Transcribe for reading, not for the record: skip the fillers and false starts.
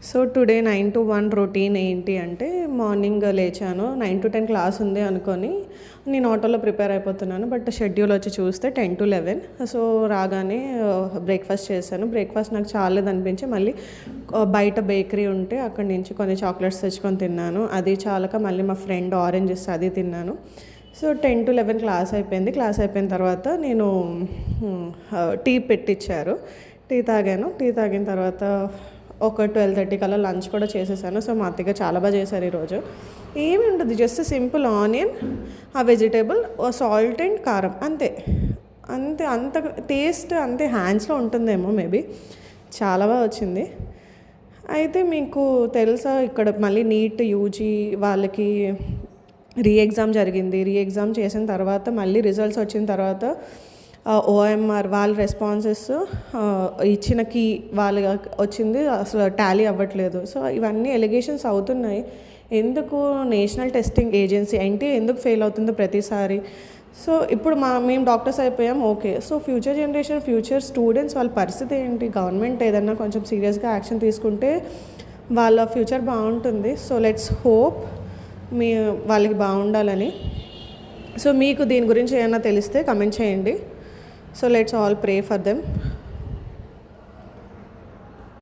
So today 9 to 1 routine ఏంటి అంటే morning లేచాను. 9 to 10 క్లాస్ ఉంది అనుకోని నేను ఆటోలో ప్రిపేర్ అయిపోతున్నాను. బట్ షెడ్యూల్ వచ్చి చూస్తే 10 to 11. సో రాగానే బ్రేక్ఫాస్ట్ చేశాను. బ్రేక్ఫాస్ట్ నాకు చాలేదనిపించి మళ్ళీ బయట బేకరీ ఉంటే అక్కడి నుంచి కొన్ని చాక్లెట్స్ తెచ్చుకొని తిన్నాను. అది చాలక మళ్ళీ మా ఫ్రెండ్ ఆరెంజ్ ఇస్తే అది తిన్నాను. సో 10 to 11 క్లాస్ అయిపోయింది. క్లాస్ అయిపోయిన తర్వాత నేను టీ పెట్టించారు. టీ తాగాను. టీ తాగిన తర్వాత ఒక 12:30 కల్లా లంచ్ కూడా చేసేసాను. సో మా అత్తయ్య చాలా బాగా చేశారు ఈరోజు. ఏమి ఉండదు, జస్ట్ సింపుల్ ఆనియన్, ఆ వెజిటేబుల్, సాల్ట్ అండ్ కారం, అంతే అంతే. అంత టేస్ట్ అంతే హ్యాండ్స్లో ఉంటుందేమో మేబీ. చాలా బాగా వచ్చింది. అయితే మీకు తెలుసా, ఇక్కడ మళ్ళీ నీట్ యూజీ వాళ్ళకి ఎగ్జామ్ జరిగింది. ఎగ్జామ్ చేసిన తర్వాత మళ్ళీ రిజల్ట్స్ వచ్చిన తర్వాత ఓఎంఆర్ వాళ్ళ రెస్పాన్సెస్ ఇచ్చిన కీ వాళ్ళ వచ్చింది అసలు టాలీ అవ్వట్లేదు. సో ఇవన్నీ ఎలిగేషన్స్ అవుతున్నాయి. ఎందుకు నేషనల్ టెస్టింగ్ ఏజెన్సీ ఎందుకు ఫెయిల్ అవుతుందో ప్రతిసారి. సో ఇప్పుడు మేము డాక్టర్స్ అయిపోయాం, okay. So future generation, future students వాళ్ళ పరిస్థితి ఏంటి? గవర్నమెంట్ ఏదన్నా కొంచెం సీరియస్గా యాక్షన్ తీసుకుంటే వాళ్ళ ఫ్యూచర్ బాగుంటుంది. సో లెట్స్ హోప్ వాళ్ళకి బాగుండాలని. సో మీకు దీని గురించి ఏమైనా తెలిస్తే కమెంట్ చేయండి. So let's all pray for them.